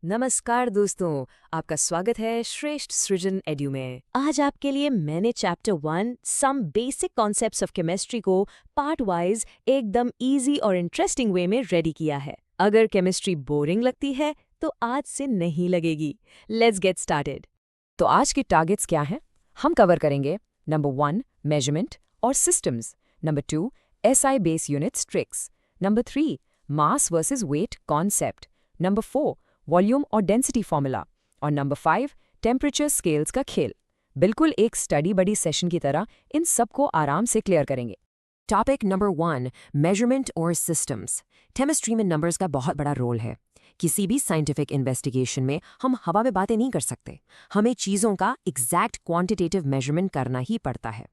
नमस्कार दोस्तों, आपका स्वागत है श्रेष्ठ सृजन एड्यू में। आज आपके लिए मैंने chapter 1 some basic concepts of chemistry को पार्ट वाइज एकदम इजी और इंटरेस्टिंग वे में रेडी किया है। अगर केमिस्ट्री बोरिंग लगती है तो आज से नहीं लगेगी। Let's get started. तो आज के टारगेट्स क्या हैं? हम कवर करेंगे नंबर 1 मेजरमेंट और systems, number 2 SI base units tricks, number 3 mass versus weight concept, number 4 volume और डेंसिटी फॉर्मूला और नंबर 5 टेम्परेचर स्केल्स का खेल। बिल्कुल एक स्टडी बडी सेशन की तरह इन सबको आराम से क्लियर करेंगे। टॉपिक नंबर 1 मेजरमेंट और सिस्टम्स। केमिस्ट्री में नंबर्स का बहुत बड़ा रोल है। किसी भी साइंटिफिक इन्वेस्टिगेशन में हम हवा में बातें नहीं कर सकते। हमें चीज़ों का एग्जैक्ट क्वांटिटेटिव मेजरमेंट करना ही पड़ता है।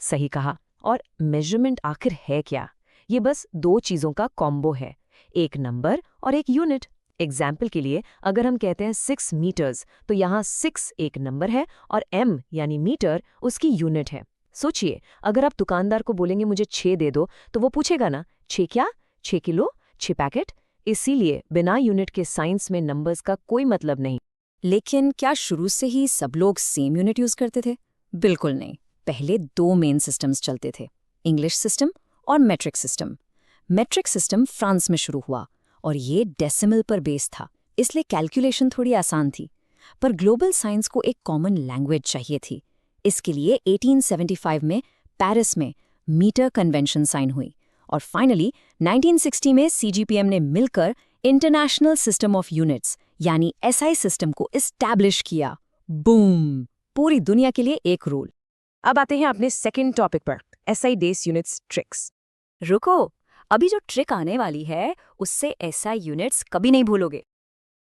सही कहा। और मेजरमेंट आखिर है क्या? ये बस दो चीज़ों का कॉम्बो है, एक नंबर और एक यूनिट। एग्जाम्पल के लिए अगर हम कहते हैं 6 मीटर्स, तो यहाँ 6 एक नंबर है और m यानी मीटर उसकी यूनिट है। सोचिए, अगर आप दुकानदार को बोलेंगे मुझे 6 दे दो, तो वो पूछेगा ना 6 क्या, 6 किलो, 6 पैकेट। इसीलिए बिना यूनिट के साइंस में नंबर्स का कोई मतलब नहीं। लेकिन क्या शुरू से ही सब लोग सेम यूनिट यूज करते थे? बिल्कुल नहीं। पहले दो मेन सिस्टम्स चलते थे, इंग्लिश सिस्टम और metric system. Metric system France में शुरू हुआ और ये डेसिमल पर बेस था, इसलिए कैलकुलेशन थोड़ी आसान थी। पर ग्लोबल साइंस को एक कॉमन लैंग्वेज चाहिए थी। इसके लिए 1875 में पेरिस में मीटर कन्वेंशन साइन हुई और फाइनली 1960 में सीजीपीएम ने मिलकर इंटरनेशनल सिस्टम ऑफ यूनिट्स यानी एसआई सिस्टम को एस्टैब्लिश किया। बूम! पूरी दुनिया के लिए एक रूल। अब आते हैं अपने सेकंड टॉपिक पर, एसआई बेस यूनिट्स ट्रिक्स। रुको, अभी जो ट्रिक आने वाली है उससे एसआई यूनिट्स कभी नहीं भूलोगे।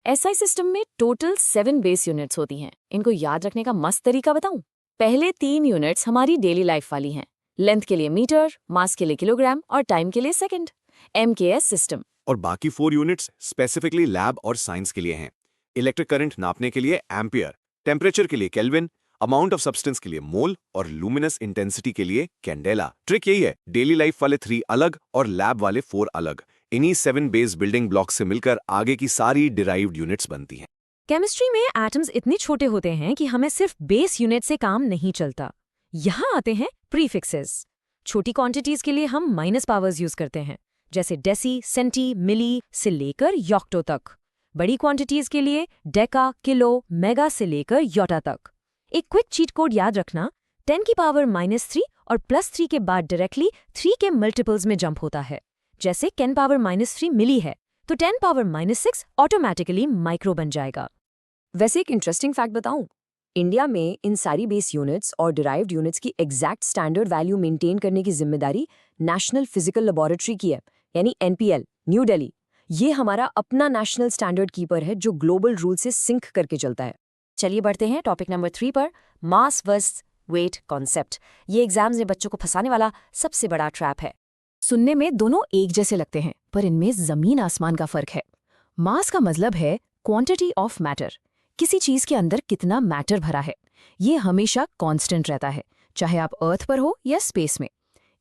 एसआई सिस्टम में टोटल 7 बेस यूनिट्स होती हैं। इनको याद रखने का मस्त तरीका बताऊं? पहले 3 यूनिट्स हमारी डेली लाइफ वाली हैं। लेंथ के लिए मीटर, मास के लिए किलोग्राम और टाइम के लिए सेकंड, एमकेएस सिस्टम। और बाकी 4 यूनिट्स स्पेसिफिकली लैब और साइंस के लिए हैं। इलेक्ट्रिक करंट नापने के लिए एम्पियर, टेम्परेचर के लिए केल्विन, अमाउंट ऑफ सब्सटेंस के लिए मोल और लुमिनस इंटेंसिटी के लिए कैंडेला। ट्रिक यही है, डेली लाइफ वाले 3 अलग और लैब वाले 4 अलग। इन्हीं 7 बेस बिल्डिंग ब्लॉक्स से मिलकर आगे की सारी डिराइव्ड यूनिट्स बनती हैं। केमिस्ट्री में एटम्स इतने छोटे होते हैं कि हमें सिर्फ बेस यूनिट से काम नहीं चलता। यहाँ आते हैं प्रीफिक्सेस। छोटी क्वांटिटीज के लिए हम माइनस पावर्स यूज करते हैं, जैसे डेसी, सेंटी, मिली से लेकर योक्टो तक। बड़ी क्वांटिटीज के लिए डेका, किलो, मेगा से लेकर योटा तक। एक क्विक चीट कोड याद रखना, 10 की पावर -3 और +3 के बाद डायरेक्टली 3 के मल्टीपल्स में जंप होता है। जैसे 10 पावर -3 मिली है तो 10 पावर -6 ऑटोमेटिकली माइक्रो बन जाएगा। वैसे एक इंटरेस्टिंग फैक्ट बताऊं, इंडिया में इन सारी बेस यूनिट्स और डिराइव्ड यूनिट्स की एग्जैक्ट स्टैंडर्ड वैल्यू मेंटेन करने की जिम्मेदारी नेशनल फिजिकल लेबोरेटरी की है, यानी एनपीएल, न्यू दिल्ली। ये हमारा अपना नेशनल स्टैंडर्ड कीपर है जो ग्लोबल रूल से सिंक करके चलता है। चलिए बढ़ते हैं टॉपिक नंबर 3 पर, मास वर्सेस वेट कॉन्सेप्ट। ये एग्जाम्स में बच्चों को फंसाने वाला सबसे बड़ा ट्रैप है। सुनने में दोनों एक जैसे लगते हैं, पर इनमें जमीन आसमान का फर्क है। मास का मतलब है क्वांटिटी ऑफ मैटर, किसी चीज के अंदर कितना मैटर भरा है। ये हमेशा कांस्टेंट रहता है, चाहे आप अर्थ पर हो या स्पेस में।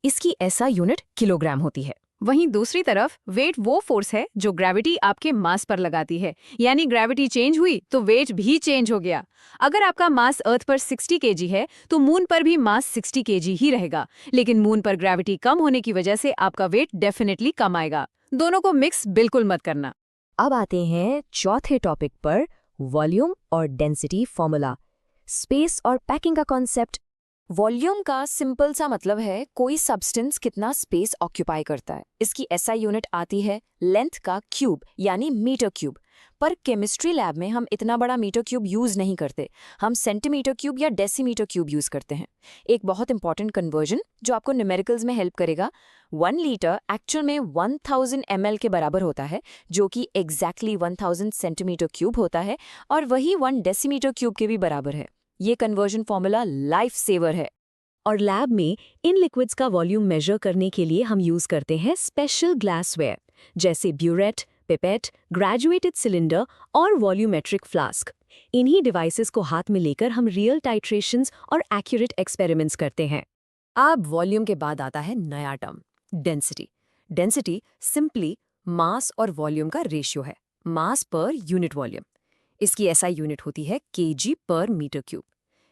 इसकी एसआई यूनिट किलोग्राम होती है। वहीं दूसरी तरफ वेट वो फोर्स है जो ग्रेविटी आपके मास पर लगाती है, यानी ग्रेविटी चेंज हुई तो वेट भी चेंज हो गया। अगर आपका मास अर्थ पर 60 केजी है तो मून पर भी मास 60 केजी ही रहेगा, लेकिन मून पर ग्रेविटी कम होने की वजह से आपका वेट डेफिनेटली कम आएगा। दोनों को मिक्स बिल्कुल मत करना। अब आते हैं चौथे टॉपिक पर, वॉल्यूम और डेंसिटी फॉर्मूला, स्पेस और पैकिंग का कॉन्सेप्ट। वॉल्यूम का सिंपल सा मतलब है कोई सब्सटेंस कितना स्पेस ऑक्यूपाई करता है। इसकी एसआई यूनिट आती है लेंथ का क्यूब यानी मीटर क्यूब। पर केमिस्ट्री लैब में हम इतना बड़ा मीटर क्यूब यूज नहीं करते, हम सेंटीमीटर क्यूब या डेसीमीटर क्यूब यूज करते हैं। एक बहुत इंपॉर्टेंट कन्वर्जन जो आपको न्यूमेरिकल्स में हेल्प करेगा, 1 लीटर एक्चुअल में 1000 ml के बराबर होता है, जो कि एग्जैक्टली 1000 सेंटीमीटर क्यूब होता है, और वही 1 डेसीमीटर क्यूब के भी बराबर है। ये कन्वर्जन फॉर्मूला लाइफ सेवर है। और लैब में इन लिक्विड्स का वॉल्यूम मेजर करने के लिए हम यूज करते हैं स्पेशल ग्लासवेयर, जैसे ब्यूरेट, पिपेट, ग्रेजुएटेड सिलेंडर और वॉल्यूमेट्रिक फ्लास्क। इन्हीं डिवाइसेस को हाथ में लेकर हम रियल टाइट्रेशंस और एक्यूरेट एक्सपेरिमेंट्स करते हैं। अब वॉल्यूम के बाद आता है नया टर्म, डेंसिटी। डेंसिटी सिंपली मास और वॉल्यूम का रेशियो है, मास पर यूनिट वॉल्यूम। इसकी एसआई यूनिट होती है केजी पर मीटर क्यूब।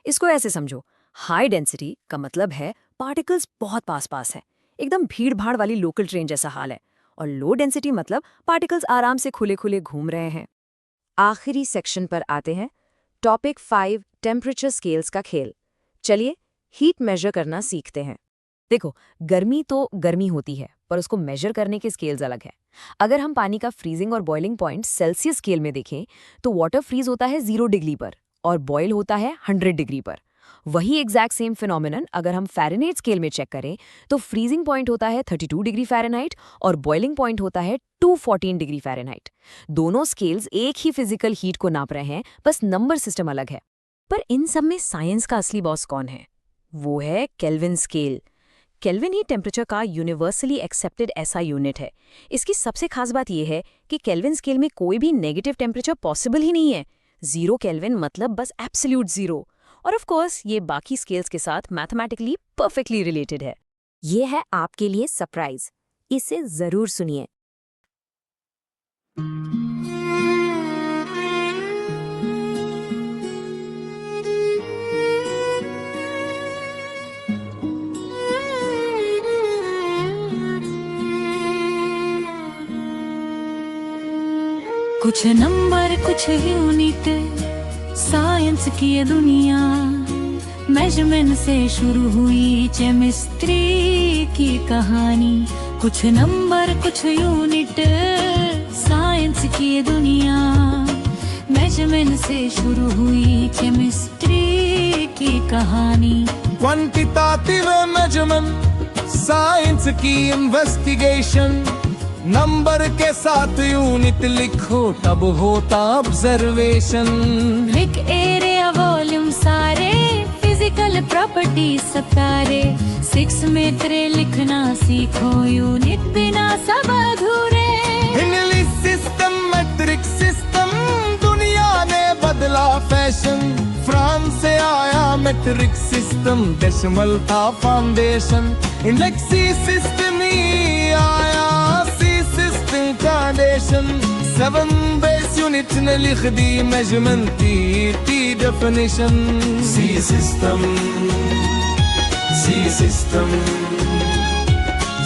इसको ऐसे समझो, हाई डेंसिटी का मतलब है पार्टिकल्स बहुत पास पास हैं, एकदम भीड़-भाड़ वाली लोकल ट्रेन जैसा हाल है, और लो डेंसिटी मतलब पार्टिकल्स आराम से खुले खुले घूम रहे हैं। आखिरी सेक्शन पर आते हैं, टॉपिक 5 टेम्परेचर स्केल्स का खेल। चलिए हीट मेजर करना सीखते हैं। देखो, गर्मी तो गर्मी होती है, पर उसको मेजर करने के स्केल्स अलग हैं। अगर हम पानी का फ्रीजिंग और बॉइलिंग पॉइंट सेल्सियस स्केल में देखें तो वाटर फ्रीज होता है 0 डिग्री पर और बॉयल होता है 100 डिग्री पर। वही एग्जैक्ट सेम फिनोमिनन अगर हम फ़ारेनहाइट स्केल में चेक करें तो फ्रीजिंग पॉइंट होता है 32 डिग्री फ़ारेनहाइट और बॉइलिंग पॉइंट होता है 214 डिग्री फ़ारेनहाइट। दोनों स्केल्स एक ही फिजिकल हीट को नाप रहे हैं, बस नंबर सिस्टम अलग है। पर इन सब में साइंस का असली बॉस कौन है? वो है केल्विन स्केल। केल्विन ही टेम्परेचर का यूनिवर्सली एक्सेप्टेड ऐसा यूनिट है। इसकी सबसे खास बात यह है कि केल्विन स्केल में कोई भी नेगेटिव टेम्परेचर पॉसिबल ही नहीं है। 0 केल्विन मतलब बस एब्सोल्यूट 0। और ऑफ कोर्स ये बाकी स्केल्स के साथ मैथमेटिकली परफेक्टली रिलेटेड है। ये है आपके लिए सरप्राइज, इसे जरूर सुनिए। कुछ नंबर कुछ यूनिट, साइंस की ये दुनिया, मेजरमेंट से शुरू हुई केमिस्ट्री की कहानी। कुछ नंबर कुछ यूनिट, साइंस की ये दुनिया, मेजरमेंट से शुरू हुई केमिस्ट्री की कहानी। क्वांटिटेटिव मेजरमेंट, साइंस की इन्वेस्टिगेशन, नंबर के साथ यूनिट लिखो तब होता ऑब्जर्वेशन। लिख एरिया वॉल्यूम सारे, फिजिकल प्रॉपर्टी सतारे, 6 में तेरे लिखना सीखो, यूनिट बिना सब अधूरे। इंग्लिश सिस्टम मैट्रिक सिस्टम, दुनिया ने बदला फैशन। फ्रांस से आया मैट्रिक सिस्टम, डेसिमल था फाउंडेशन। इंडेक्सी सिस्टम ही आया, फाउंडेशन। 7 बेस यूनिट ने लिख दी मेजरमेंट की definition. C system, C system,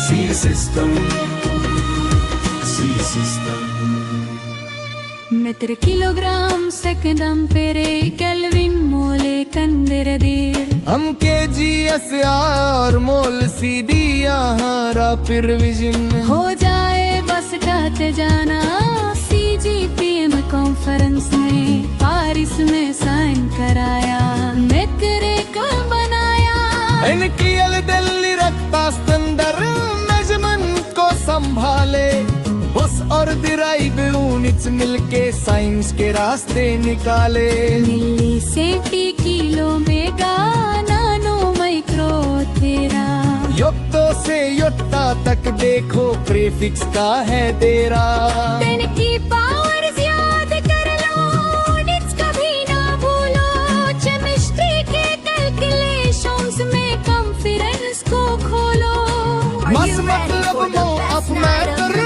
C system, C system. Metre kilogram second ampere kelvin mole कंदरदेर। हम केजीएस और मोल सीडी यहाँ रैपिड रिवीजन हो जाए बस कहते जाना। CGPM कॉन्फ्रेंस में पारिस में साइन कराया, मीट्रिक बनाया। एनकेएल दिल्ली रखता स्टैंडर्ड, मेजरमेंट को संभाले। बस और डिराइव यूनिट्स मिलके साइंस के रास्ते निकाले। मिली सेंटी किलो मेगा नानो माइक्रो तेरा। योक्टो से योट्टा तक देखो, प्रीफिक्स का है तेरा। 10 की पावर याद कर लो, यूनिट्स कभी ना भूलो। केमिस्ट्री के कैलकुलेशंस में कॉन्फिडेंस को खोलो। बस मतलब नो अप मैटर,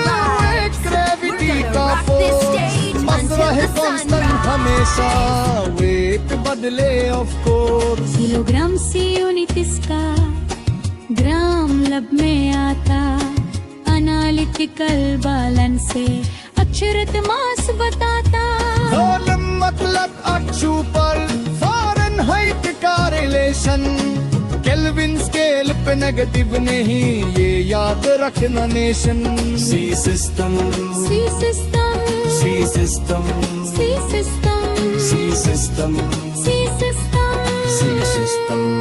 ग्रेविटी का फोर्स बस रहे कांस्टेंट हमेशा, वेट बदले ऑफ कोर्स। किलोग्राम से यूनिट इसका ग्राम लब में आता, एनालिटिकल बैलेंस से अक्षरत मास बताता। वॉल्यूम मतलब अक्षु पर फ़ारेनहाइट का रिलेशन। केल्विन स्केल पे नेगेटिव नहीं, ये याद रखना नेशन। सी system, C system, C system, C system, C system, C system, C system.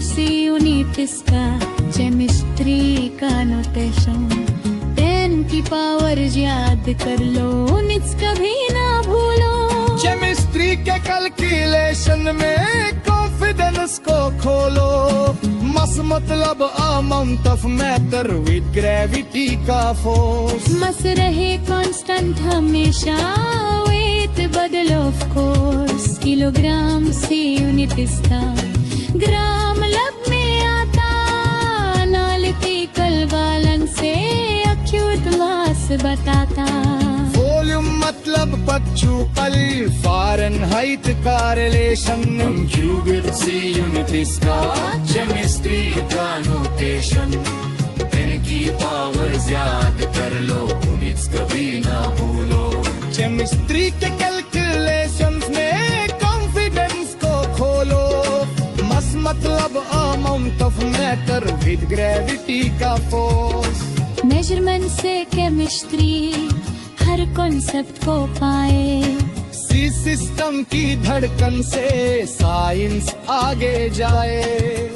सी यूनिट इसका केमिस्ट्री का नोटेशन। 10 की पावर याद कर लो, यूनिट्स कभी ना भूलो। केमिस्ट्री के कैलकुलेशन में कॉन्फिडेंस को खोलो। मस मतलब amount of matter with gravity का फोर्स। मस रहे कांस्टेंट हमेशा, वेट बदलो ऑफ कोर्स। किलोग्राम से यूनिट इसका ग्राम लब में आता, एनालिटिकल बैलेंस से अक्यूट मास बताता। वॉल्यूम मतलब क्वाड्रुपल फ़ारेनहाइट का रिलेशन, क्यूबिक सी यूनिट्स का केमिस्ट्री का नोटेशन, 10 की पावर्स याद कर लो, यूनिट्स कभी ना भूलो। केमिस्ट्री के कैलकुलेशंस में कॉन्फिडेंस को खोलो, मस मतलब amount of matter with gravity का फोर्स। मेजरमेंट से केमिस्ट्री हर कॉन्सेप्ट को पाए, सी सिस्टम की धड़कन से साइंस आगे जाए।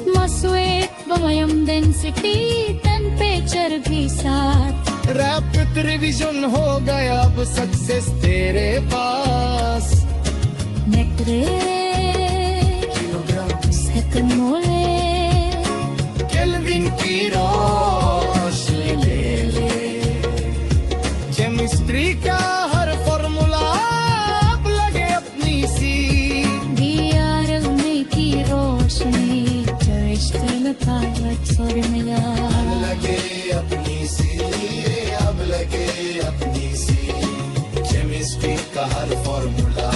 Mass weight volume density temperature भी साथ, रैपिड रिवीजन हो गया अब सक्सेस तेरे पास। नेक्रे सेकंड मोले, केल्विन की रोशनी ले ले, केमिस्ट्री का हर फॉर्मूला अब लगे अपनी सी, दियार में की रोशनी टेरेस्ट्रियल पावर्स फॉर्मूला, लगे अपनी सी, अब लगे अपनी सी, केमिस्ट्री का हर फॉर्मूला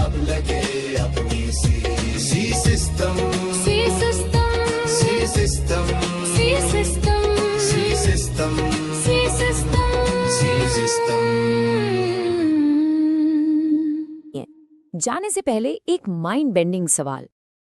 अब लगे अपनी सी। सी system, C system, C system, C system, C system, C system, C system. जाने से पहले एक माइंड बेंडिंग सवाल।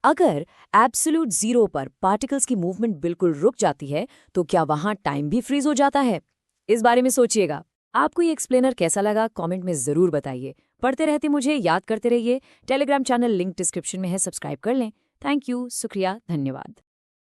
अगर एब्सोल्यूट जीरो पर पार्टिकल्स की मूवमेंट बिल्कुल रुक जाती है तो क्या वहां टाइम भी फ्रीज हो जाता है? इस बारे में सोचिएगा। आपको ये एक्सप्लेनर कैसा लगा कमेंट में जरूर बताइए। पढ़ते रहते मुझे याद करते रहिए। टेलीग्राम चैनल लिंक डिस्क्रिप्शन में है, सब्सक्राइब कर लें। थैंक यू, शुक्रिया, धन्यवाद।